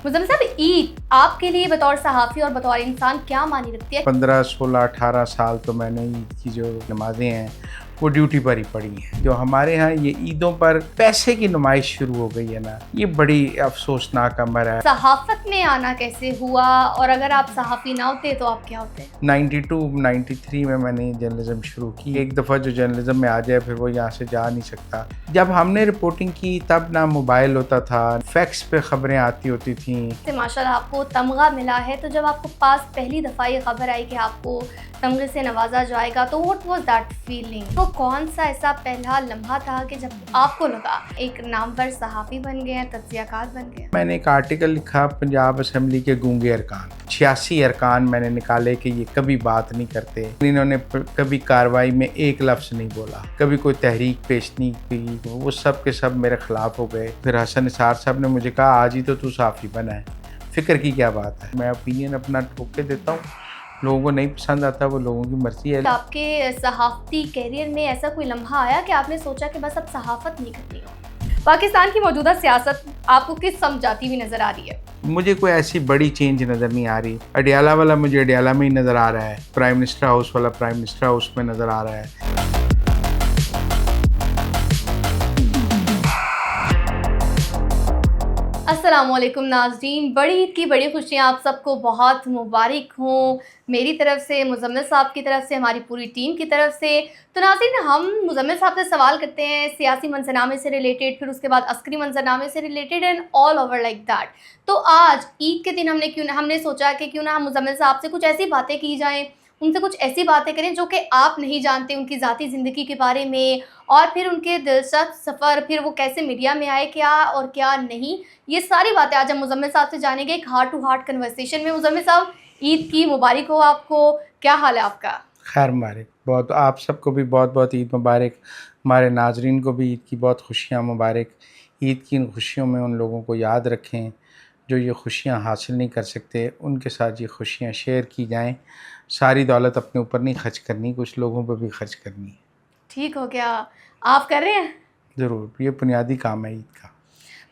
मुज़म्मिल साहब, ईद आपके लिए बतौर सहाफ़ी और बतौर इंसान क्या मानी रखती है? 15, 16, 18 साल तो मैंने ईद की जो नमाज़ें हैं वो ड्यूटी पर ही पढ़ी हैं। जो हमारे यहाँ ये ईदों पर पैसे की नुमाइश शुरू हो गई है ना, ये बड़ी अफसोसनाक अमर है। सहाफ़त में आना कैसे हुआ और अगर आप सहाफ़ी ना होते तो आप क्या होते? 92, 93 में मैंने जर्नलिज्म शुरू की। एक दफ़ा जो जर्नलिज्म में आ जाए फिर वो यहाँ से जा नहीं सकता। जब हमने रिपोर्टिंग की तब ना मोबाइल होता था, फैक्स पे ख़बरें आती होती थीं। माशाल्लाह आपको तमगा मिला है, तो जब आपको पास पहली दफ़ा ये खबर आई कि आपको तमगे से नवाजा जाएगा, तो व्हाट वाज दैट फीलिंग? वो कौन सा ऐसा पहला लम्हा था कि जब आपको लगा एक नामवर सहाफ़ी बन गए हैं, तज्ज़ियाकार बन गए हैं? मैंने एक आर्टिकल लिखा पंजाब असम्बली के गूंगे अरकान, 86 अरकान मैंने निकाले कि ये कभी बात नहीं करते, इन्होंने कभी कार्रवाई में एक लफ्ज़ नहीं बोला, कभी कोई तहरीक पेश नहीं की, वो सब के सब मेरे ख़िलाफ़ हो गए। फिर हसन निसार साहब ने मुझे कहा आज ही तो तू सहाफ़ी बना है, फ़िक्र की क्या बात है। मैं ओपिनियन अपना ठोक के देता हूँ, लोगों को नहीं पसंद आता वो लोगों की मर्ज़ी है। आपके सहाफ़ती कैरियर में ऐसा कोई लम्हा आया कि आपने सोचा कि बस अब सहाफ़त नहीं करनी हो? पाकिस्तान की मौजूदा सियासत आपको किस समझाती हुई नज़र आ रही है? मुझे कोई ऐसी बड़ी चेंज नज़र नहीं आ रही। अडियाला वाला मुझे अडियाला में ही नज़र आ रहा है, प्राइम मिनिस्टर हाउस वाला प्राइम मिनिस्टर हाउस में नज़र आ रहा है। अस्सलामुअलैकुम नाज़रीन, बड़ी ईद की बड़ी खुशियाँ आप सबको बहुत मुबारक हों। मेरी तरफ से, मुज़म्मिल साहब की तरफ से, हमारी पूरी टीम की तरफ से। तो नाज़रीन, हम मुज़म्मिल साहब से सवाल करते हैं सियासी मंज़रनामे से रिलेटेड, फिर उसके बाद अस्करी मंज़रनामे से related and all over like that. तो आज ईद के दिन हमने सोचा कि क्यों ना हम मुज़म्मिल साहब से कुछ ऐसी बातें की जाएँ, उनसे कुछ ऐसी बातें करें जो कि आप नहीं जानते उनकी ज़ाती ज़िंदगी के बारे में, और फिर उनके दिलचस्प सफ़र, फिर वो कैसे मीडिया में आए, क्या और क्या नहीं, ये सारी बातें आज हम मुज़म्मिल साहब से जानेंगे एक हार्ट टू हार्ट कन्वर्सेशन में। मुज़म्मिल साहब, ईद की मुबारक हो आपको, क्या हाल है आपका? खैर मुबारक, बहुत आप सबको भी बहुत बहुत ईद मुबारक। हमारे नाजरीन को भी ईद की बहुत खुशियाँ मुबारक। ईद की इन खुशियों में उन लोगों को याद रखें जो ये खुशियाँ हासिल नहीं कर सकते, उनके साथ ये खुशियाँ शेयर की जाएँ। सारी दौलत अपने ऊपर नहीं खर्च करनी, कुछ लोगों पर भी खर्च करनी है। ठीक हो गया, आप कर रहे हैं? ज़रूर, ये बुनियादी काम है ईद का।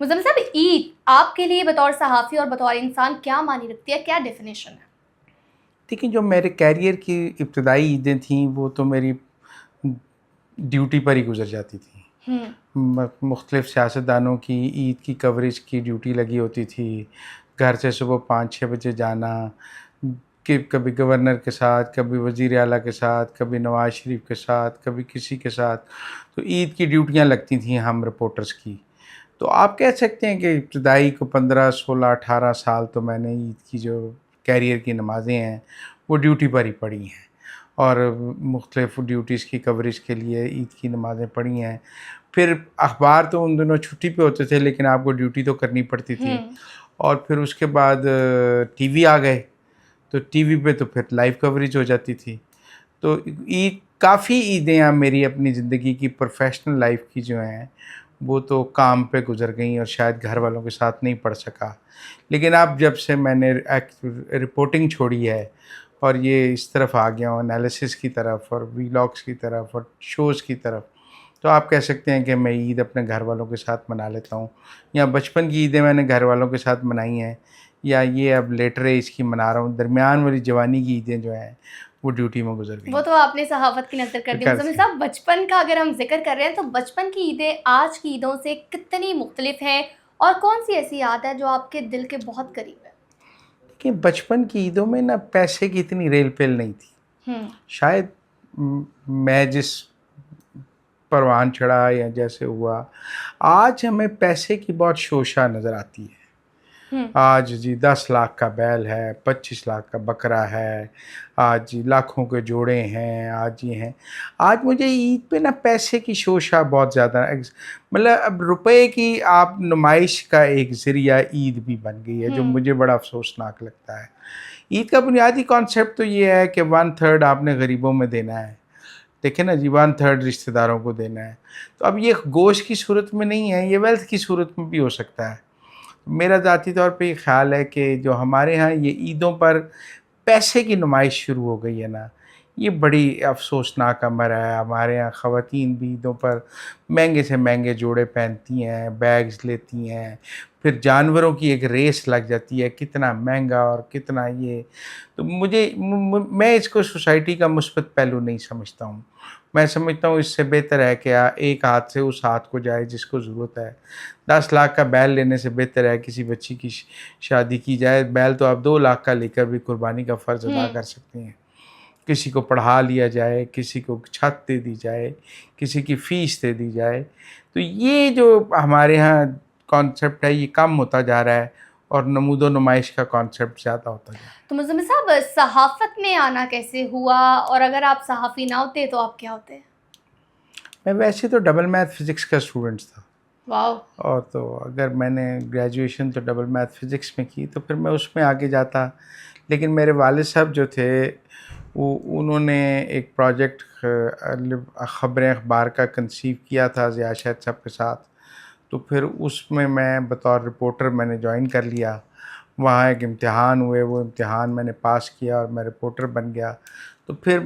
मुज़म्मिल साहब, ईद आपके लिए बतौर सहाफ़ी और बतौर इंसान क्या मानी रखती है, क्या डेफिनेशन है? देखिए, जो मेरे कैरियर की इब्तदाई ईदें थीं वो तो मेरी ड्यूटी पर ही गुजर जाती थी। मुख्तलिफ़ सियासतदानों की ईद की कवरेज की ड्यूटी लगी होती थी। घर से सुबह 5-6 बजे जाना, कि कभी गवर्नर के साथ, कभी वज़ीर आला के साथ, कभी नवाज़ शरीफ के साथ, कभी किसी के साथ। तो ईद की ड्यूटियाँ लगती थीं हम रिपोर्टर्स की। तो आप कह सकते हैं कि इब्तदाई को 15, 16, 18 साल तो मैंने ईद की जो कैरियर की नमाज़ें हैं वो ड्यूटी पर ही पढ़ी हैं, और मुख्तलिफ़ ड्यूटीज़ की कवरेज के लिए ईद की नमाज़ें पढ़ी हैं। फिर अखबार तो उन दिनों छुट्टी पे होते थे लेकिन आपको ड्यूटी तो करनी पड़ती थी। और फिर उसके बाद टीवी आ गए, तो टीवी पे तो फिर लाइव कवरेज हो जाती थी। तो ईद काफ़ी ईदें हैं मेरी अपनी ज़िंदगी की प्रोफेशनल लाइफ की जो हैं वो तो काम पे गुजर गई और शायद घर वालों के साथ नहीं पढ़ सका। लेकिन अब जब से मैंने रिपोर्टिंग छोड़ी है और ये इस तरफ आ गया हूँ एनालिसिस की तरफ और वीलॉग्स की तरफ और शोज़ की तरफ, तो आप कह सकते हैं कि मैं ईद अपने घर वालों के साथ मना लेता हूँ। या बचपन की ईदें मैंने घर वालों के साथ मनाई हैं, या ये अब लेटर एज की मना रहा हूँ। दरमियान वाली जवानी की ईदें जो हैं वो ड्यूटी में गुजर गई। वो तो आपने सहाफ़त की नज़र कर दी। कर मुज़म्मिल से साहब, बचपन का अगर हम ज़िक्र कर रहे हैं तो बचपन की ईदें आज की ईदों से कितनी मुख्तलिफ़ हैं और कौन-सी ऐसी याद है जो आपके दिल के बहुत करीब है? कि बचपन की ईदों में ना पैसे की इतनी रेल-पेल नहीं थी। हुँ। शायद मैं जिस परवान चढ़ा या जैसे हुआ, आज हमें पैसे की बहुत शोशा नज़र आती है। हुँ। आज जी 10 लाख का बैल है, 25 लाख का बकरा है, आज जी लाखों के जोड़े हैं, आज ये हैं। आज मुझे ईद पे ना पैसे की शोशा बहुत ज़्यादा मतलब अब रुपए की आप नुमाइश का एक ज़रिया ईद भी बन गई है, जो मुझे बड़ा अफ़सोसनाक लगता है। ईद का बुनियादी कॉन्सेप्ट तो ये है कि 1/3 आपने गरीबों में देना है। देखिए ना जी, 1/3 रिश्तेदारों को देना है। तो अब ये गोश्त की सूरत में नहीं है, ये वेल्थ की सूरत में भी हो सकता है। मेरा ज़ाती तौर पे ये ख़्याल है कि जो हमारे यहाँ ये ईदों पर पैसे की नुमाइश शुरू हो गई है ना, ये बड़ी अफ़सोसनाक अमर है। हमारे यहाँ ख़वातीन भी ईदों पर महंगे से महंगे जोड़े पहनती हैं, बैग्स लेती हैं, फिर जानवरों की एक रेस लग जाती है, कितना महंगा और कितना ये। तो मैं इसको सोसाइटी का मुस्बत पहलू नहीं समझता हूँ। मैं समझता हूँ इससे बेहतर है कि एक हाथ से उस हाथ को जाए जिसको ज़रूरत है। 10 लाख का बैल लेने से बेहतर है किसी बच्ची की शादी की जाए। बैल तो आप 2 लाख का लेकर भी कुर्बानी का फ़र्ज़ अदा कर सकते हैं। किसी को पढ़ा लिया जाए, किसी को छत दे दी जाए, किसी की फ़ीस दे दी जाए। तो ये जो हमारे यहाँ कॉन्सेप्ट है ये कम होता जा रहा है और नमूदो नुमाइश का कॉन्सेप्ट ज़्यादा होता जा रहा है। तो मुज़म्मिल साहब, सहाफ़त में आना कैसे हुआ, और अगर आप सहाफ़ी ना होते तो आप क्या होते? मैं वैसे तो डबल मैथ फ़िज़िक्स का स्टूडेंट था, वाओ! और तो अगर मैंने ग्रेजुएशन तो डबल मैथ फ़िज़िक्स में की तो फिर मैं उसमें आगे जाता। लेकिन मेरे वालिद साहब जो थे वो उन्होंने एक प्रोजेक्ट ख़बरें अखबार का कंसीव किया था ज़िया शाहिद साहब के साथ। तो फिर उसमें मैं बतौर रिपोर्टर मैंने जॉइन कर लिया। वहाँ एक इम्तिहान हुए, वो इम्तिहान मैंने पास किया और मैं रिपोर्टर बन गया। तो फिर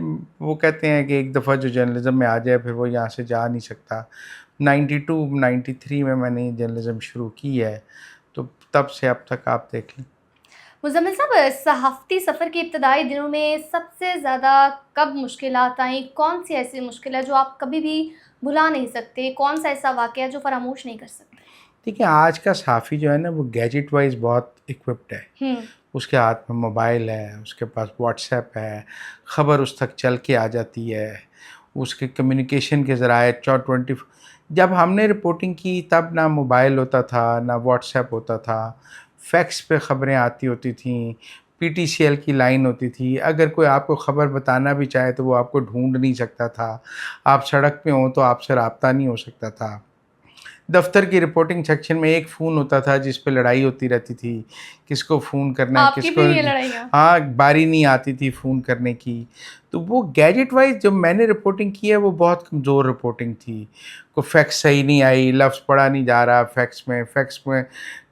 वो कहते हैं कि एक दफ़ा जो जर्नलिज़्म में आ जाए फिर वो यहाँ से जा नहीं सकता। 92-93 में मैंने जर्नलिज़्म शुरू की है, तो तब से अब तक आप देख लें। मुज़म्मिल साहब, सहाफ़ती सफ़र के इब्तदाई दिनों में सबसे ज़्यादा कब मुश्किलात आई? कौन-सी ऐसी मुश्किल है जो आप कभी भी भुला नहीं सकते? कौन-सा ऐसा वाक़या जो फ़रामोश नहीं कर सकते? देखिए, आज का सहाफ़ी जो है ना वो गैजेट वाइज़ बहुत इक्विप्ड है। हुँ। उसके हाथ में मोबाइल है, उसके पास व्हाट्सएप है, ख़बर उस तक चल के आ जाती है, उसके कम्युनिकेशन के ज़राए 24। जब हमने रिपोर्टिंग की तब ना मोबाइल होता था, ना व्हाट्सएप होता था, फैक्स पे ख़बरें आती होती थीं, पीटीसीएल की लाइन होती थी। अगर कोई आपको ख़बर बताना भी चाहे तो वो आपको ढूँढ नहीं सकता था। आप सड़क पे हों तो आपसे राब्ता नहीं हो सकता था। दफ्तर की रिपोर्टिंग सेक्शन में एक फ़ोन होता था जिस पे लड़ाई होती रहती थी, किसको फ़ोन करना है, आपकी भी किसको। हुई है लड़ाइयाँ? हाँ, बारी नहीं आती थी फ़ोन करने की। तो वो गैजेट वाइज़ जब मैंने रिपोर्टिंग की है वो बहुत कमज़ोर रिपोर्टिंग थी। कोई फैक्स सही नहीं आई, लफ्ज़ पढ़ा नहीं जा रहा फैक्स में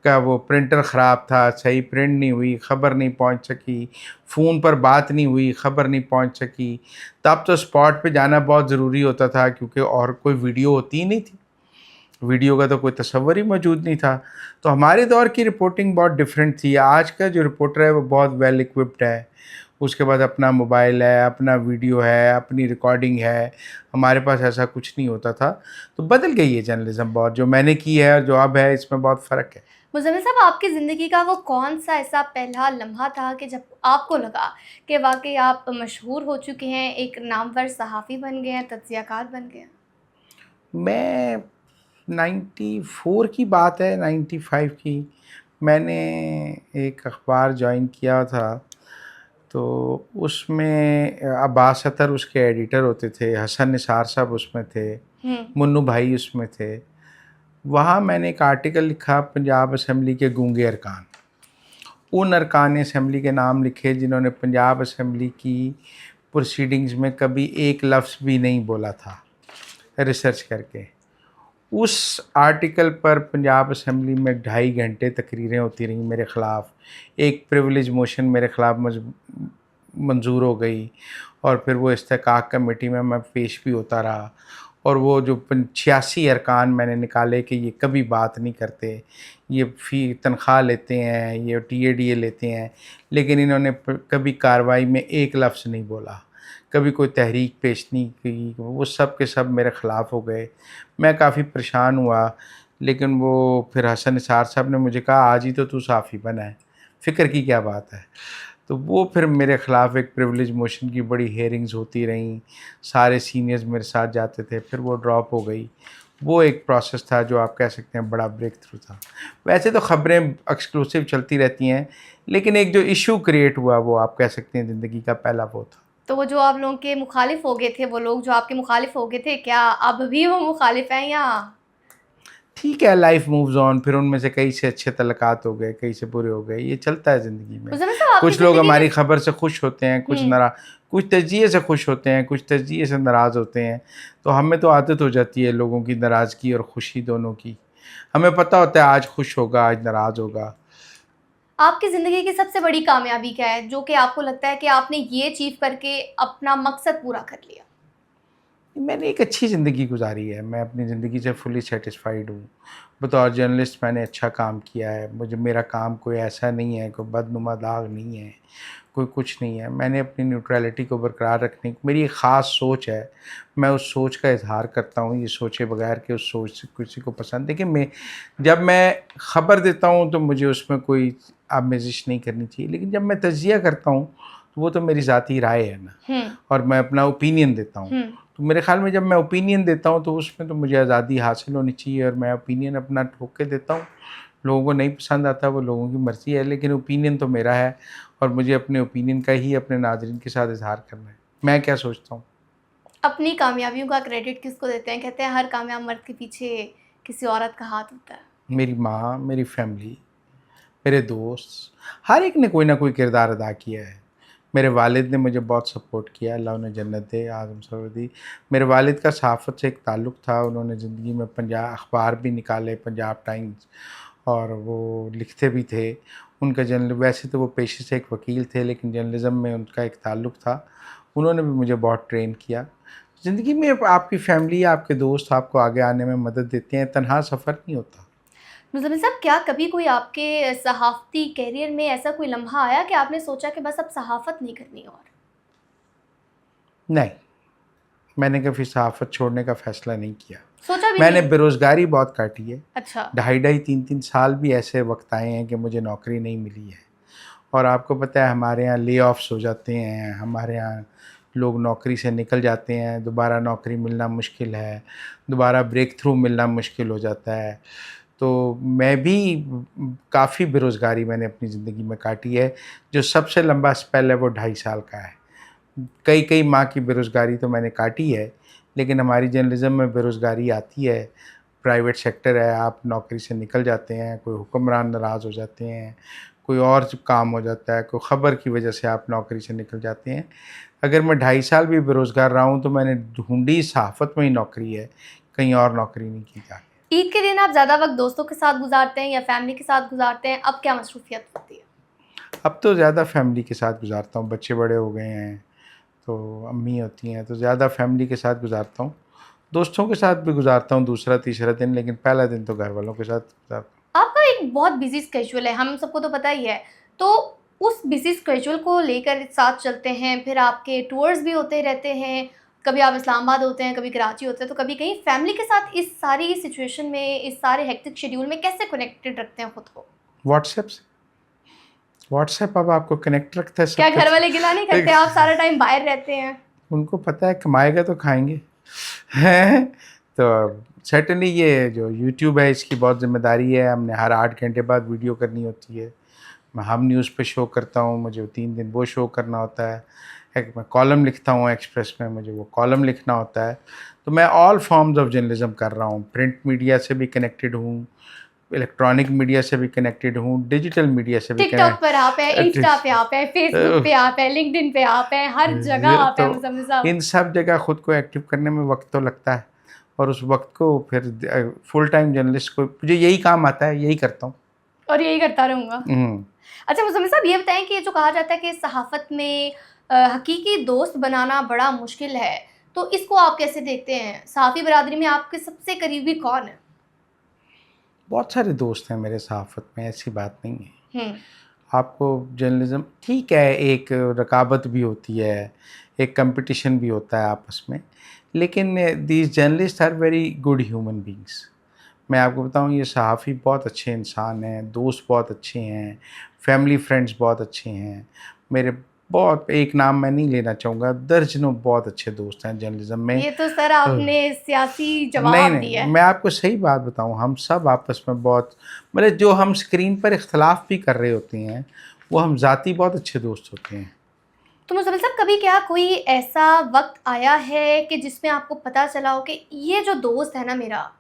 का वो प्रिंटर ख़राब था, सही प्रिंट नहीं हुई, ख़बर नहीं पहुँच सकी, फ़ोन पर बात नहीं हुई, ख़बर नहीं पहुँच सकी। तब तो स्पॉट पे जाना बहुत ज़रूरी होता था क्योंकि और कोई वीडियो होती ही नहीं थी। वीडियो का तो कोई तसव्वुर ही मौजूद नहीं था। तो हमारे दौर की रिपोर्टिंग बहुत डिफरेंट थी। आज का जो रिपोर्टर है वो बहुत वेल इक्विप्ड है। उसके पास अपना मोबाइल है, अपना वीडियो है, अपनी रिकॉर्डिंग है। हमारे पास ऐसा कुछ नहीं होता था। तो बदल गई है जर्नलिज़्म बहुत, जो मैंने की है और जो अब है इसमें बहुत फ़र्क है। मुज़म्मिल साहब, आपकी ज़िंदगी का वो कौन-सा ऐसा पहला लम्हा था कि जब आपको लगा कि वाक़ई आप मशहूर हो चुके हैं, एक नामवर सहाफ़ी बन गए हैं, तज्ज़ियाकार बन गए हैं? मैं 94 की बात है, 95 की। मैंने एक अख़बार जॉइन किया था, तो उसमें अब्बास अतर उसके एडिटर होते थे, हसन निसार साहब उसमें थे, हुँ। मुन्नू भाई उसमें थे। वहाँ मैंने एक आर्टिकल लिखा पंजाब असेंबली के गूंगे अरकान। उन अरकान असेंबली के नाम लिखे जिन्होंने पंजाब असेंबली की प्रोसीडिंग्स में कभी एक लफ्ज़ भी नहीं बोला था, रिसर्च करके। उस आर्टिकल पर पंजाब असेंबली में 2.5 घंटे तकरीरें होती रहीं मेरे ख़िलाफ़। एक प्रिविलेज मोशन मेरे ख़िलाफ़ मंज़ूर हो गई और फिर वो इस्तेहक़ाक़ कमेटी में मैं पेश भी होता रहा। और वो जो 86 अरकान मैंने निकाले कि ये कभी बात नहीं करते, ये फ़ी तनख़्वाह लेते हैं, ये टीएडीए लेते हैं, लेकिन इन्होंने कभी कार्रवाई में एक लफ्ज़ नहीं बोला, कभी कोई तहरीक पेश नहीं की। वो सब के सब मेरे ख़िलाफ़ हो गए। मैं काफ़ी परेशान हुआ, लेकिन वो फिर हसन निसार साहब ने मुझे कहा आज ही तो तू सहाफ़ी बना है, फ़िक्र की क्या बात है। तो वो फिर मेरे ख़िलाफ़ एक प्रिविलेज मोशन की बड़ी हेयरिंग्स होती रहीं, सारे सीनियर्स मेरे साथ जाते थे, फिर वो ड्रॉप हो गई। वो एक प्रोसेस था जो आप कह सकते हैं बड़ा ब्रेक थ्रू था। वैसे तो ख़बरें एक्सक्लूसिव चलती रहती हैं, लेकिन एक जो इश्यू क्रिएट हुआ वो आप कह सकते हैं ज़िंदगी का पहला वो था। तो वो जो आप लोगों के मुखालिफ़ हो गए थे, वो लोग जो आपके मुखालिफ़ हो गए थे, क्या अब भी वो मुखालिफ़ हैं या? ठीक है, लाइफ मूव्स ऑन। फिर उनमें से कई से अच्छे तल्लुकात हो गए, कई से बुरे हो गए, ये चलता है ज़िंदगी में। मुज़म्मिल साहब, आपकी कुछ लोग ज़िंदगी हमारी के ख़बर से खुश होते हैं, हुँ। कुछ तज्ज़िये से खुश होते हैं, कुछ तज्ज़िये से नाराज़ होते हैं। तो हमें तो आदत हो जाती है लोगों की नाराज़गी और खुशी दोनों की। हमें पता होता है आज खुश होगा, आज नाराज़ होगा। आपकी ज़िंदगी की सबसे बड़ी कामयाबी क्या है, जो कि आपको लगता है कि आपने ये अचीव करके अपना मकसद पूरा कर लिया? मैंने एक अच्छी ज़िंदगी गुजारी है, मैं अपनी ज़िंदगी से फुली सेटिस्फाइड हूँ। बतौर जर्नलिस्ट मैंने अच्छा काम किया है, मुझे मेरा काम कोई ऐसा नहीं है, कोई बदनुमा दाग नहीं है, कोई कुछ नहीं है। मैंने अपनी न्यूट्रलिटी को बरकरार रखने की मेरी एक ख़ास सोच है, मैं उस सोच का इज़हार करता हूँ, ये सोचे बगैर कि उस सोच से किसी को पसंद। देखिए जब मैं ख़बर देता हूँ तो मुझे उसमें कोई आमेज़िश नहीं करनी चाहिए, लेकिन जब मैं तज्ज़िया करता हूँ तो वो तो मेरी ज़ाती राय है ना, और मैं अपना ओपिनियन देता हूँ। तो मेरे ख़्याल में जब मैं ओपिनियन देता हूँ तो उसमें तो मुझे आज़ादी हासिल होनी चाहिए, और मैं ओपिनियन अपना ठोक के देता हूँ। लोगों को नहीं पसंद आता, वो लोगों की मर्ज़ी है, लेकिन ओपिनियन तो मेरा है, और मुझे अपने ओपिनियन का ही अपने नाज़रीन के साथ इज़हार करना है। मैं क्या सोचता हूँ। अपनी कामयाबियों का क्रेडिट किसको देते हैं? कहते हैं हर कामयाब मर्द के पीछे किसी औरत का हाथ होता है। मेरी माँ, मेरी फैमिली, मेरे दोस्त, हर एक ने कोई ना कोई किरदार अदा किया है। मेरे वालिद ने मुझे बहुत सपोर्ट किया, अल्लाह उन्हें जन्नत दे, आज़म सऊदी। मेरे वालिद का सहाफ़त से एक ताल्लुक़ था, उन्होंने ज़िंदगी में पंजाब अखबार भी निकाले, पंजाब टाइम्स, और वो लिखते भी थे। उनका वैसे तो वो पेशे से एक वकील थे, लेकिन जर्नलिज़म में उनका एक ताल्लुक़ था। उन्होंने भी मुझे बहुत ट्रेन किया। ज़िंदगी में आपकी फैमिली, आपके दोस्त आपको आगे आने में मदद देते हैं, तन्हा सफ़र नहीं होता। मुज़म्मिल साहब, क्या कभी कोई आपके सहाफ़ती करियर में ऐसा कोई लम्हा आया कि आपने सोचा कि बस अब सहाफ़त नहीं करनी और? नहीं, मैंने कभी सहाफ़त छोड़ने का फ़ैसला नहीं किया। सोचा भी मैंने नहीं? बेरोज़गारी बहुत काटी है। अच्छा। ढाई 3 साल भी ऐसे वक़्त आए हैं कि मुझे नौकरी नहीं मिली है, और आपको पता है हमारे यहाँ ले-ऑफ्स हो जाते हैं, हमारे यहाँ लोग नौकरी से निकल जाते हैं, दोबारा नौकरी मिलना मुश्किल है, दोबारा ब्रेक थ्रू मिलना मुश्किल हो जाता है। तो मैं भी काफ़ी बेरोज़गारी मैंने अपनी ज़िंदगी में काटी है। जो सबसे लंबा स्पेल है वो 2.5 साल का है। कई माह की बेरोज़गारी तो मैंने काटी है, लेकिन हमारी जर्नलिज़्म में बेरोज़गारी आती है। प्राइवेट सेक्टर है, आप नौकरी से निकल जाते हैं, कोई हुक्मरान नाराज़ हो जाते हैं, कोई और काम हो जाता है, कोई ख़बर की वजह से आप नौकरी से निकल जाते हैं। अगर मैं 2.5 साल भी बेरोज़गार रहा हूँ तो मैंने ढूँढी सहाफ़त में ही नौकरी है, कहीं और नौकरी नहीं की जाके। ईद के दिन आप ज़्यादा वक़्त दोस्तों के साथ गुज़ारते हैं या फ़ैमिली के साथ गुज़ारते हैं? अब क्या मसरूफ़ियत होती है? अब तो ज़्यादा फ़ैमिली के साथ गुज़ारता हूँ, बच्चे बड़े हो गए हैं, तो अम्मी होती हैं, तो ज़्यादा फ़ैमिली के साथ गुज़ारता हूँ। दोस्तों के साथ भी गुज़ारता हूँ दूसरा, तीसरा दिन, लेकिन पहला दिन तो घर वालों के साथ गुज़ारता हूँ। आपका एक बहुत बिज़ी स्केड्यूल है, हम सबको तो पता ही है। तो उस बिज़ी स्केड्यूल को लेकर साथ चलते हैं, फिर आपके टूर्स भी होते रहते हैं, कभी आप इस्लामाबाद होते हैं, कभी कराची होते हैं, तो कभी कहीं फैमिली के साथ इस सारी सिचुएशन में, इस सारे हेक्टिक शेड्यूल में कैसे कनेक्टेड रखते हैं खुद को? व्हाट्सएप से, व्हाट्सएप अब आपको कनेक्ट रखता है क्या सबके घर वाले गिला नहीं करते, आप सारा टाइम बाहर रहते हैं? उनको पता है कमाएगा तो खाएँगे। हैं? तो सर्टेनली ये जो यूट्यूब है इसकी बहुत ज़िम्मेदारी है, हमने हर 8 घंटे बाद वीडियो करनी होती है। मैं हम न्यूज़ पे शो करता हूँ, मुझे 3 दिन वो शो करना होता है। एक मैं कॉलम लिखता हूँ एक्सप्रेस में, मुझे वो कॉलम लिखना होता है। तो मैं ऑल फॉर्म्स ऑफ जर्नलिज़्म कर रहा हूँ। प्रिंट मीडिया से भी कनेक्टेड हूँ, इलेक्ट्रॉनिक मीडिया से भी कनेक्टेड हूँ, डिजिटल मीडिया से भी टिकटॉक पर आप हैं, इंस्टा पे आप हैं, फेसबुक पे अ, आप हैं, लिंक्डइन पे आप हैं, हर जगह ये आप हैं तो मुज़म्मिल साहब। इन सब जगह खुद को एक्टिव करने में वक़्त तो लगता है, और उस वक़्त को फिर फुल टाइम जर्नलिस्ट को मुझे यही काम आता है, यही करता हूँ। और यही करता रहूँगा। हुँ। अच्छा मुज़म्मिल साहब, ये बताएँ कि ये जो कहा जाता है कि सहाफ़त में हकीकी दोस्त बनाना बड़ा मुश्किल है, तो इसको आप कैसे देखते हैं? सहाफ़ी बरादरी में आपके सबसे करीबी कौन है? बहुत सारे दोस्त हैं मेरे सहाफ़त में, ऐसी बात नहीं है। हुँ। आपको जर्नलिज़्म ठीक है, एक रकाबत भी होती है, एक कॉम्पिटिशन भी होता है आपस में, लेकिन these journalist are very good human beings. मैं आपको बताऊँ ये सहाफ़ी बहुत अच्छे इंसान हैं, दोस्त बहुत अच्छे हैं, फैमिली फ्रेंड्स बहुत अच्छे हैं। मेरे बहुत, एक नाम मैं नहीं लेना चाहूँगा, दर्जनों बहुत अच्छे दोस्त हैं जर्नलिज़्म में। ये तो सर आपने सियासी नहीं, जवाब नहीं, दिया है। मैं आपको सही बात बताऊँ, हम सब आपस में बहुत, मतलब जो हम स्क्रीन पर इख्तलाफ भी कर रहे होते हैं, वो हम ज़ाती बहुत अच्छे दोस्त होते हैं। तो मुज़म्मिल साहब, कभी क्या कोई ऐसा वक़्त आया है कि जिसमें आपको पता चला हो कि ये जो दोस्त है ना मेरा,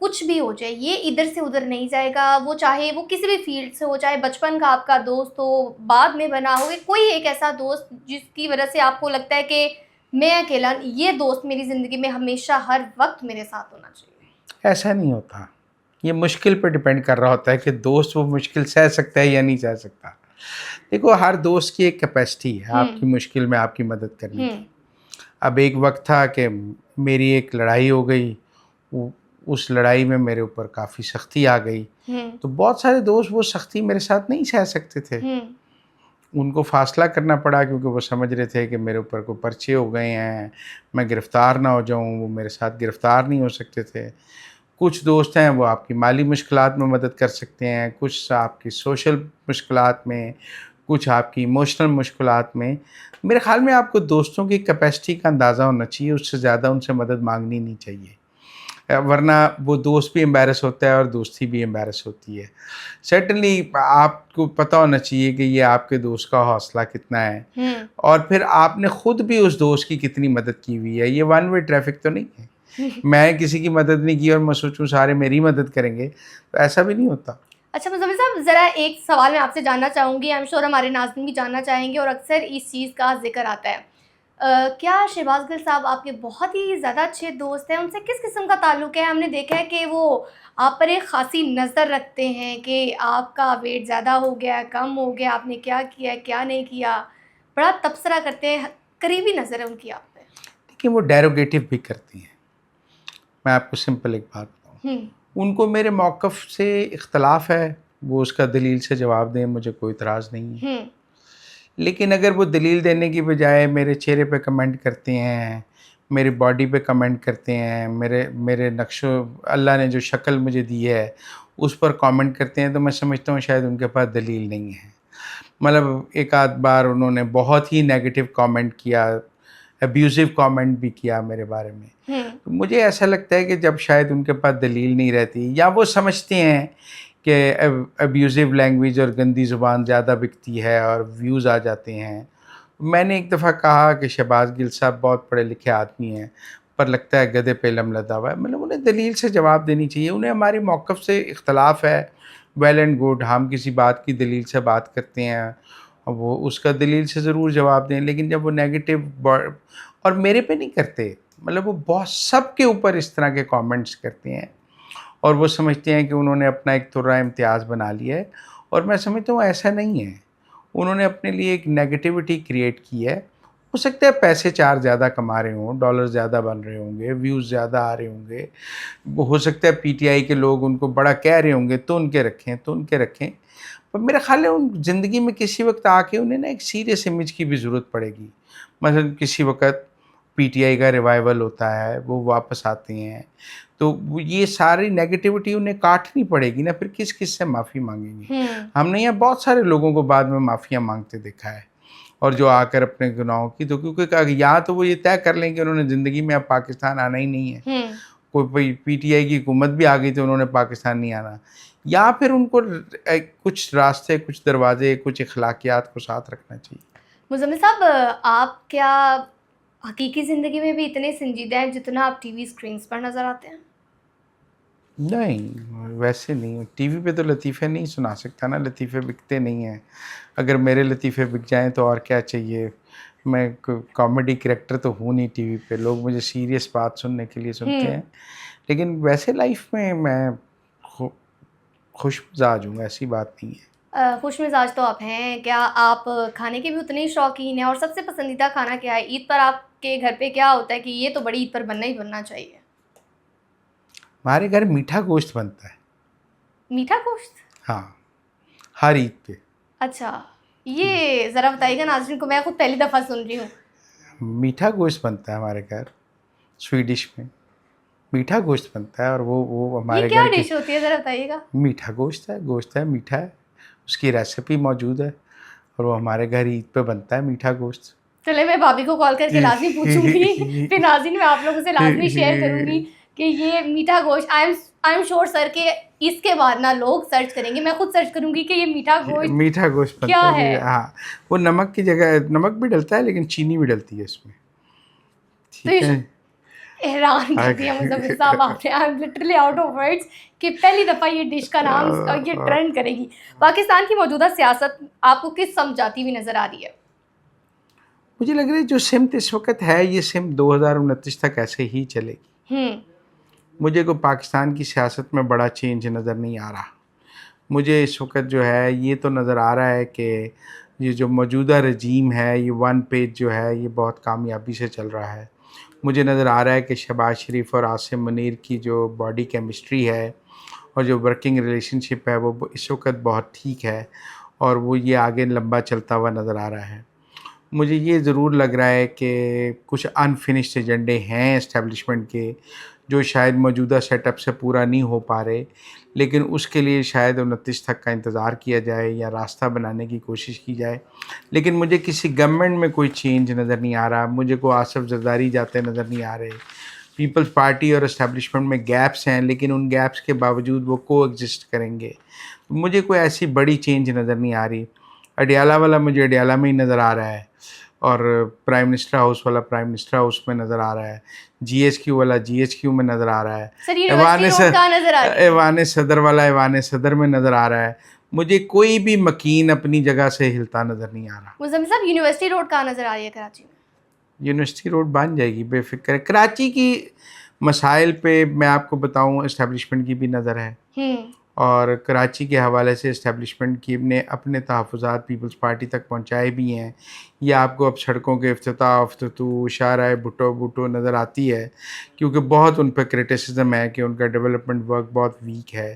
कुछ भी हो जाए, ये इधर से उधर नहीं जाएगा, वो चाहे वो किसी भी फ़ील्ड से हो, चाहे बचपन का आपका दोस्त हो, बाद में बना हो, या कोई एक ऐसा दोस्त जिसकी वजह से आपको लगता है कि मैं अकेला, ये दोस्त मेरी ज़िंदगी में हमेशा हर वक़्त मेरे साथ होना चाहिए? ऐसा नहीं होता, ये मुश्किल पे डिपेंड कर रहा होता है कि दोस्त वो मुश्किल सह सकता है या नहीं सह सकता। देखो, हर दोस्त की एक कैपेसिटी है हुँ, आपकी मुश्किल में आपकी मदद करने हुँ, की। अब एक वक्त था कि मेरी एक लड़ाई हो गई, उस लड़ाई में मेरे ऊपर काफ़ी सख्ती आ गई, तो बहुत सारे दोस्त वो सख्ती मेरे साथ नहीं सह सकते थे, उनको फासला करना पड़ा क्योंकि वो समझ रहे थे कि मेरे ऊपर कोई पर्चे हो गए हैं, मैं गिरफ़्तार ना हो जाऊं, वो मेरे साथ गिरफ़्तार नहीं हो सकते थे। कुछ दोस्त हैं वो आपकी माली मुश्किलात में मदद कर सकते हैं, कुछ आपकी सोशल मुश्किलात में, कुछ आपकी इमोशनल मुश्किलात में। मेरे ख़्याल में आपको दोस्तों की कैपेसिटी का अंदाज़ा होना चाहिए, उससे ज़्यादा उनसे मदद मांगनी नहीं चाहिए, वरना वो दोस्त भी एम्बैरस होता है और दोस्ती भी एम्बैरस होती है। सर्टेनली आपको पता होना चाहिए कि ये आपके दोस्त का हौसला कितना है और फिर आपने ख़ुद भी उस दोस्त की कितनी मदद की हुई है। ये वन वे ट्रैफिक तो नहीं है, मैं किसी की मदद नहीं की और मैं सोचूं सारे मेरी मदद करेंगे, तो ऐसा भी नहीं होता। अच्छा मुज़म्मिल साहब, ज़रा एक सवाल मैं आपसे जानना चाहूँगी, आई एम श्योर हमारे नाज़रीन भी जानना चाहेंगे और अक्सर इस चीज़ का ज़िक्र आता है। क्या शहबाज गिल साहब आपके बहुत ही ज़्यादा अच्छे दोस्त हैं? उनसे किस किस्म का ताल्लुक़ है? हमने देखा है कि वो आप पर एक ख़ासी नज़र रखते हैं कि आपका वेट ज़्यादा हो गया, कम हो गया, आपने क्या किया, क्या नहीं किया, बड़ा तबसरा करते हैं, करीबी नज़र है उनकी आप पे। देखिए वो डेरोगेटिव भी करती हैं। मैं आपको सिंपल एक बात बताऊँ, उनको मेरे मौक़िफ़ से इख्तलाफ है, वो उसका दलील से जवाब दें, मुझे कोई इतराज़ नहीं है। लेकिन अगर वो दलील देने की बजाय मेरे चेहरे पे कमेंट करते हैं, मेरी बॉडी पे कमेंट करते हैं, मेरे नक्शो अल्लाह ने जो शक्ल मुझे दी है उस पर कमेंट करते हैं, तो मैं समझता हूँ शायद उनके पास दलील नहीं है। मतलब एक आध बार उन्होंने बहुत ही नेगेटिव कमेंट किया, अब्यूज़िव कमेंट भी किया मेरे बारे में। तो मुझे ऐसा लगता है कि जब शायद उनके पास दलील नहीं रहती या वो समझते हैं कि अब्यूज़िव लैंग्वेज और गंदी ज़ुबान ज़्यादा बिकती है और व्यूज़ आ जाते हैं। मैंने एक दफ़ा कहा कि शहबाज गिल साहब बहुत पढ़े लिखे आदमी हैं, पर लगता है गधे पे इल्म लदा हुआ है। मतलब उन्हें दलील से जवाब देनी चाहिए, उन्हें हमारी मौक़िफ़ से इख्तलाफ है, वेल एंड गुड, हम किसी बात की दलील से बात करते हैं, वो उसका दलील से ज़रूर जवाब दें, लेकिन जब वो नेगेटिव और मेरे पे नहीं करते, मतलब वो बहुत सब के ऊपर इस तरह के कमेंट्स करते हैं और वो समझते हैं कि उन्होंने अपना एक तुर्रा इम्तियाज़ बना लिया है और मैं समझता हूँ ऐसा नहीं है। उन्होंने अपने लिए एक नेगेटिविटी क्रिएट की है। हो सकता है पैसे 4 ज़्यादा कमा रहे हों, डॉलर ज़्यादा बन रहे होंगे, व्यूज़ ज़्यादा आ रहे होंगे, वो हो सकता है पीटीआई के लोग उनको बड़ा कह रहे होंगे तो उनके रखें। पर मेरा ख़्याल है उन ज़िंदगी में किसी वक्त आके उन्हें ना एक सीरियस इमेज की भी ज़रूरत पड़ेगी। मसलन किसी वक़्त पीटीआई का रिवाइवल होता है, वो वापस आते हैं, तो वो ये सारी नेगेटिविटी उन्हें काटनी पड़ेगी ना, फिर किस से माफ़ी माँगेंगे। हमने यहाँ बहुत सारे लोगों को बाद में माफ़ियाँ माँगते देखा है और जो आकर अपने गुनाहों की, तो क्योंकि यहाँ तो वो ये तय कर लें कि उन्होंने ज़िंदगी में अब पाकिस्तान आना ही नहीं है। कोई पीटीआई की हुकूमत भी आ गई तो उन्होंने पाकिस्तान नहीं आना, या फिर उनको कुछ रास्ते, कुछ दरवाजे, कुछ अखलाकियात को साथ रखना चाहिए। मुज़म्मिल साहब, आप क्या हकीकी ज़िंदगी में भी इतने संजीदा हैं जितना आप टीवी स्क्रीन्स पर नज़र आते हैं? नहीं, वैसे नहीं, टीवी पे तो लतीफ़े नहीं सुना सकता ना, लतीफ़े बिकते नहीं हैं। अगर मेरे लतीफ़े बिक जाएँ तो और क्या चाहिए। मैं कॉमेडी कैरेक्टर तो हूँ नहीं टीवी पे, लोग मुझे सीरियस बात सुनने के लिए सुनते हैं। लेकिन वैसे लाइफ में मैं खुश मिजाज हूँ, ऐसी बात नहीं है। खुश मिजाज तो आप हैं। क्या आप खाने के भी उतने ही शौकीन हैं? और सबसे पसंदीदा खाना क्या है? ईद पर आपके घर पे क्या होता है कि ये तो बड़ी ईद पर बनना ही बनना चाहिए? हमारे घर मीठा गोश्त बनता है। मीठा गोश्त? हाँ, हर ईद पे। अच्छा, ये ज़रा बताइएगा नाज़रीन को, मैं खुद पहली दफ़ा सुन रही हूँ। मीठा गोश्त बनता है हमारे घर, स्वीडिश में मीठा गोश्त बनता है और वो ये हमारे क्या घर की डिश होती है, ज़रा बताइएगा? मीठा गोश्त है, मीठा है, उसकी रेसिपी मौजूद है और वो हमारे घर ईद पे बनता है मीठा गोश्त। चले मैं भाभी को कॉल करके लाज़मी पूछूँगी, फिर नाज़रीन मैं आप लोगों से लाज़मी शेयर करूँगी कि ये मीठा गोश्त, आई एम श्योर सर कि इसके बाद ना लोग सर्च करेंगे, मैं खुद सर्च करूँगी कि ये मीठा गोश्त बनता क्या है। है? हाँ, वो नमक की जगह नमक भी डलता है लेकिन चीनी भी डलती है इसमें। तो ठीक है। हैरान कर दिया मुज़म्मिल साहब आपने। I am literally out of words कि पहली दफ़ा ये डिश का नाम ये ट्रेंड करेगी। पाकिस्तान की मौजूदा सियासत आपको किस समझाती हुई नज़र आ रही है? मुझे लग रहा है जो सिमत इस वक्त है ये सिमत 2029 तक ऐसे ही चलेगी। मुझे को पाकिस्तान की सियासत में बड़ा चेंज नज़र नहीं आ रहा। मुझे इस वक्त जो है ये तो नज़र आ रहा है कि ये जो मौजूदा रजीम है, ये वन पेज जो है ये बहुत कामयाबी से चल रहा है। मुझे नज़र आ रहा है कि शहबाज शरीफ और आसिम मुनीर की जो बॉडी केमिस्ट्री है और जो वर्किंग रिलेशनशिप है वो इस वक्त बहुत ठीक है और वो ये आगे लंबा चलता हुआ नज़र आ रहा है। मुझे ये ज़रूर लग रहा है कि कुछ अनफिनिश्ड एजेंडे हैं एस्टेब्लिशमेंट के, जो शायद मौजूदा सेटअप से पूरा नहीं हो पा रहे, लेकिन उसके लिए शायद 29 तक का इंतज़ार किया जाए या रास्ता बनाने की कोशिश की जाए। लेकिन मुझे किसी गवर्नमेंट में कोई चेंज नज़र नहीं आ रहा, मुझे को आसिफ जरदारी जाते नज़र नहीं आ रहे। पीपल्स पार्टी और एस्टेब्लिशमेंट में गैप्स हैं, लेकिन उन गैप्स के बावजूद वो को एग्जिस्ट करेंगे। मुझे कोई ऐसी बड़ी चेंज नज़र नहीं आ रही। अडियाला वाला मुझे अडियाला में ही नज़र आ रहा है और प्राइम मिनिस्टर हाउस वाला प्राइम मिनिस्टर हाउस में नज़र आ रहा है, जीएचक्यू वाला जीएचक्यू में नज़र आ रहा है, सर यूनिवर्सिटी रोड कहाँ नजर आ रही है? ऐवान सदर वाला ऐवान सदर में नज़र आ रहा है। मुझे कोई भी मकीन अपनी जगह से हिलता नज़र नहीं आ रहा। मुज़म्मिल साहब यूनिवर्सिटी रोड कहाँ नजर आ रही है कराची में? यूनिवर्सिटी रोड बन जाएगी, बेफिक्र है। कराची की मसाइल पे मैं आपको बताऊं, इस्टेब्लिशमेंट की भी नज़र है और कराची के हवाले से इस्टेब्लिशमेंट की ने अपने तहफ़्फ़ुज़ात पीपल्स पार्टी तक पहुंचाए भी हैं। ये आपको अब सड़कों के इफ्तिताह शाहराह भुट्टो नज़र आती है, क्योंकि बहुत उन पर क्रिटिसिज्म है कि उनका डेवलपमेंट वर्क बहुत वीक है।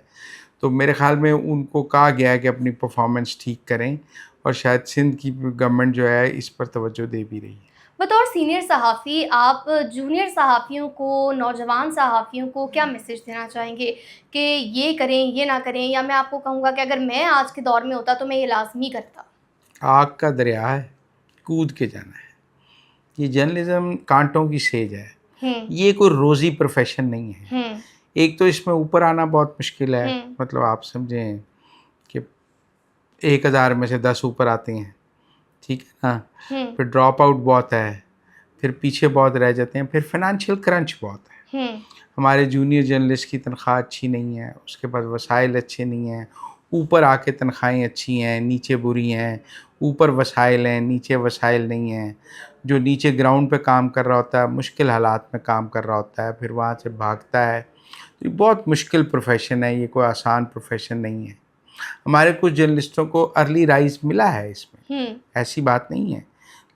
तो मेरे ख़्याल में उनको कहा गया है कि अपनी परफॉर्मेंस ठीक करें और शायद सिंध की गवर्नमेंट जो है इस पर तवज्जो दे भी रही है। बतौर सीनियर सहाफ़ी आप जूनियर सहाफ़ियों को, नौजवान सहाफ़ियों को क्या मैसेज देना चाहेंगे कि ये करें, ये ना करें, या मैं आपको कहूँगा कि अगर मैं आज के दौर में होता तो मैं ये लाज़मी करता? आग का दरिया है, कूद के जाना है। ये जर्नलिज़्म कांटों की सेज है, ये कोई रोज़ी प्रोफेशन नहीं है। एक तो इसमें ऊपर आना बहुत मुश्किल है, मतलब आप समझें कि 1000 में से 10 ऊपर आते हैं, ठीक है ना। फिर ड्रॉप आउट बहुत है, फिर पीछे बहुत रह जाते हैं, फिर फाइनेंशियल क्रंच बहुत है। हमारे जूनियर जर्नलिस्ट की तनख्वाह अच्छी नहीं है, उसके पास वसाइल अच्छे नहीं हैं। ऊपर आके तनख्वाहें अच्छी हैं, नीचे बुरी हैं। ऊपर वसाइल हैं, नीचे वसाइल नहीं हैं। जो नीचे ग्राउंड पे काम कर रहा होता है, मुश्किल हालात में काम कर रहा होता है, फिर वहाँ से भागता है। तो ये बहुत मुश्किल प्रोफेशन है, ये कोई आसान प्रोफेशन नहीं है। हमारे कुछ जर्नलिस्टों को अर्ली राइज मिला है इसमें, ऐसी बात नहीं है,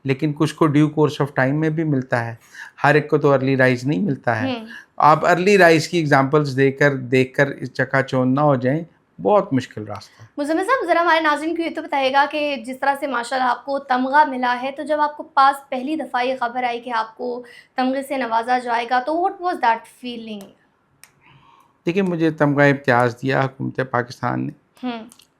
लेकिन कुछ को ड्यू कोर्स ऑफ टाइम में भी मिलता है। हर एक को तो अर्ली राइज नहीं मिलता है। आप अर्ली राइज की एग्जांपल्स देखकर इस चकाचौंध ना हो जाएं, बहुत मुश्किल रास्ता है। मुज़म्मिल साहब ज़रा हमारे नाज़रीन को ये तो बताइएगा कि जिस तरह से माशाल्लाह आपको तमगा मिला है, तो जब आपको पास पहली दफ़ा ये ख़बर आई कि आपको तमगे से नवाजा जाएगा, तो व्हाट वाज़ दैट फीलिंग? देखिए, मुझे तमगा इम्तियाज़ दिया हुकूमत पाकिस्तान ने।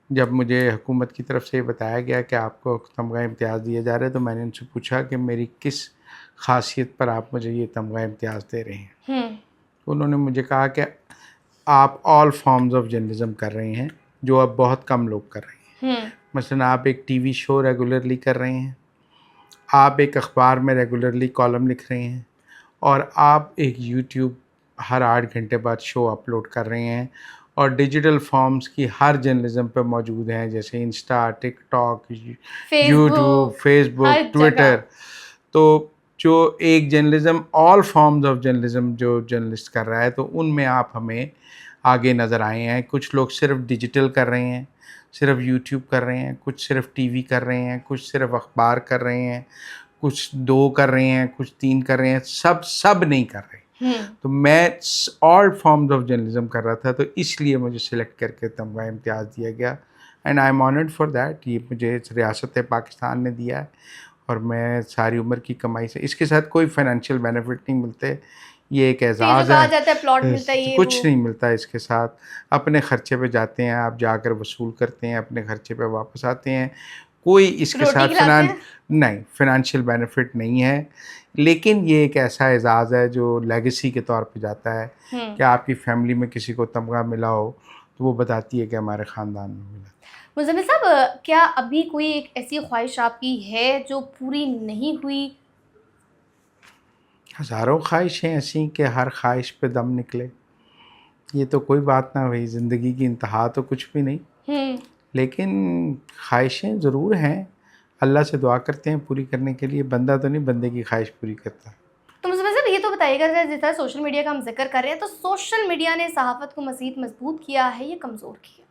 जब मुझे हुकूमत की तरफ से बताया गया कि आपको तमगा इम्तियाज़ दिया जा रहा है, तो मैंने उनसे पूछा कि मेरी किस खासियत पर आप मुझे ये तमगा इम्तियाज़ दे रहे हैं। तो उन्होंने मुझे कहा कि आप ऑल फॉर्म्स ऑफ जर्नलिज्म कर रहे हैं, जो अब बहुत कम लोग कर रहे हैं। मसलन आप एक टीवी शो रेगुलरली कर रहे हैं, आप एक अखबार में रेगुलरली कॉलम लिख रहे हैं, और आप एक यूट्यूब हर 8 घंटे बाद शो अपलोड कर रहे हैं, और डिजिटल फॉर्म्स की हर जर्नलिज्म पे मौजूद हैं, जैसे Insta, TikTok, YouTube, Facebook, Twitter. तो जो एक journalism, all forms of journalism जो जर्नलिस्ट कर रहा है, तो उनमें आप हमें आगे नज़र आए हैं। कुछ लोग सिर्फ डिजिटल कर रहे हैं, सिर्फ यूट्यूब कर रहे हैं, कुछ सिर्फ टीवी कर रहे हैं, कुछ सिर्फ अखबार कर रहे हैं, कुछ 2 कर रहे हैं, कुछ 3 कर रहे हैं, सब नहीं कर रहे। तो मैं ऑल फॉर्म्स ऑफ जर्नलिज्म कर रहा था, तो इसलिए मुझे सिलेक्ट करके तमगा इम्तियाज़ दिया गया, and I am honoured for that. ये मुझे रियासत पाकिस्तान ने दिया है और मैं सारी उम्र की कमाई से, इसके साथ कोई फाइनेंशियल बेनिफिट नहीं मिलते, ये एक एजाज़ है। प्लॉट मिलता है, ये कुछ नहीं मिलता इसके साथ। अपने खर्चे पे जाते हैं आप, जाकर वसूल करते हैं, अपने खर्चे पे वापस आते हैं। कोई इसके साथ फाइनेंशियल बेनिफिट नहीं है, लेकिन ये एक ऐसा एजाज़ है जो लेगेसी के तौर पे जाता है कि आपकी फैमिली में किसी को तमगा मिला हो, तो वो बताती है कि हमारे ख़ानदान में मिला। मुज़म्मिल साहब, क्या अभी कोई एक ऐसी ख्वाहिश आपकी है जो पूरी नहीं हुई? हज़ारों ख्वाहिशें ऐसी कि हर ख्वाहिश पे दम निकले, ये तो कोई बात ना हुई। ज़िंदगी की इंतहा तो कुछ भी नहीं, लेकिन ख्वाहिशें ज़रूर हैं। अल्लाह से दुआ करते हैं पूरी करने के लिए, बंदा तो नहीं बंदे की ख्वाहिश पूरी करता। तो मुझे साहब ये तो बताइएगा, जिस तरह सोशल मीडिया का हम जिक्र कर रहे हैं, तो सोशल मीडिया ने सहाफ़त को मज़ीद मजबूत किया है या कमज़ोर किया?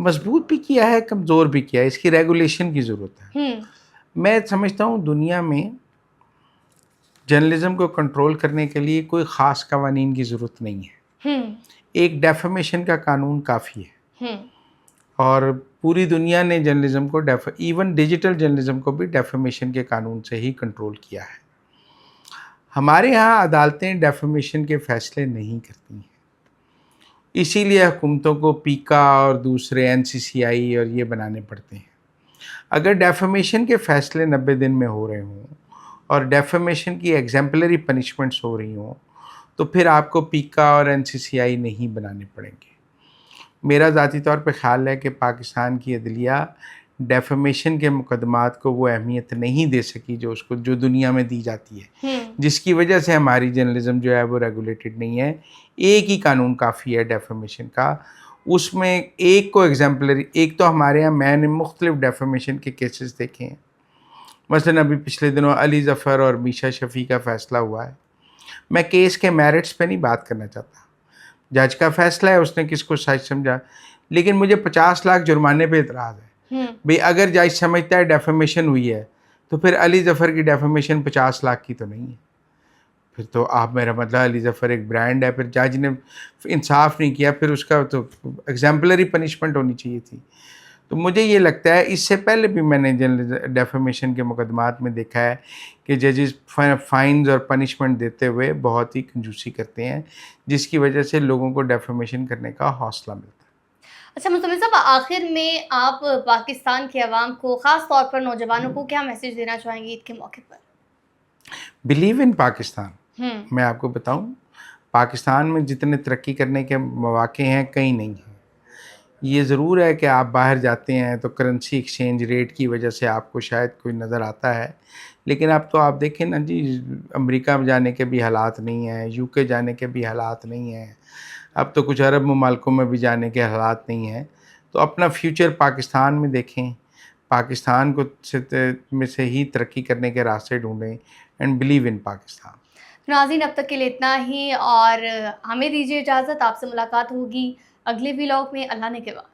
मजबूत भी किया है, कमज़ोर भी किया है। इसकी रेगुलेशन की ज़रूरत है। मैं समझता हूँ दुनिया में जर्नलिज्म को कंट्रोल करने के लिए कोई ख़ास कवानीन की ज़रूरत नहीं है। एक डेफेमेशन का कानून काफ़ी है और पूरी दुनिया ने जर्नलिज्म को इवन डिजिटल जर्नलिज्म को भी डेफेमेशन के कानून से ही कंट्रोल किया है। हमारे यहाँ अदालतें डेफेमेशन के फ़ैसले नहीं करती हैं, इसीलिए हुकूमतों को पीका और दूसरे एनसीसीआई और ये बनाने पड़ते हैं। अगर डेफेमेशन के फ़ैसले 90 दिन में हो रहे हों और डेफेमेशन की एग्जाम्पलरी पनिशमेंट्स हो रही हों, तो फिर आपको पीका और एनसीसीआई नहीं बनाने पड़ेंगे। मेरा ज़ाती तौर पे ख़्याल है कि पाकिस्तान की अदलिया डेफेमेशन के मुकदमात को वो अहमियत नहीं दे सकी जो दुनिया में दी जाती है, जिसकी वजह से हमारी जर्नलिज्म जो है वो रेगुलेटेड नहीं है। एक ही कानून काफ़ी है डेफेमेशन का, उसमें एक को एग्जाम्पलरी, एक तो हमारे यहाँ मैंने मुख्तलिफ डेफेमेशन के केसेस देखे हैं। मसलन अभी पिछले दिनों अली ज़फ़र और मीशा शफ़ी का फ़ैसला हुआ है। मैं केस के मेरिट्स पे नहीं बात करना चाहता, जज का फ़ैसला है, उसने किसको सच समझा, लेकिन मुझे 50 लाख जुर्माने पे इतराज़ है। भाई अगर जज समझता है डेफेमेशन हुई है तो फिर अली ज़फ़र की डेफेमेशन 50 लाख की तो नहीं है। फिर तो आप, मेरा मतलब अली ज़फ़र एक ब्रांड है, फिर जज ने इंसाफ नहीं किया, फिर उसका तो एग्जाम्पलरी पनिशमेंट होनी चाहिए थी। तो मुझे ये लगता है, इससे पहले भी मैंने डेफेमेशन के मुकदमात में देखा है कि जजेस फाइन्स और पनिशमेंट देते हुए बहुत ही कंजूसी करते हैं, जिसकी वजह से लोगों को डेफेमेशन करने का हौसला मिलता है। अच्छा मुस्तमिल साहब, आखिर में आप पाकिस्तान के अवाम को, ख़ास तौर पर नौजवानों को क्या मैसेज देना चाहेंगे ईद के मौके पर? Believe in Pakistan. मैं आपको बताऊं, पाकिस्तान में जितने तरक्की करने के मौके हैं कहीं नहीं हैं। ये ज़रूर है कि आप बाहर जाते हैं तो करेंसी एक्सचेंज रेट की वजह से आपको शायद कोई नज़र आता है, लेकिन अब तो आप देखें ना जी, अमेरिका में जाने के भी हालात नहीं हैं, यूके जाने के भी हालात नहीं हैं, अब तो कुछ अरब ममालिकों में भी जाने के हालात नहीं हैं। तो अपना फ्यूचर पाकिस्तान में देखें, पाकिस्तान को में से ही तरक्की करने के रास्ते ढूँढें एंड बिलीव इन पाकिस्तान। नाज़रीन, अब तक के लिए इतना ही और हमें दीजिए इजाज़त। आपसे मुलाकात होगी अगले व्लॉग में। अल्लाह ने के बाद।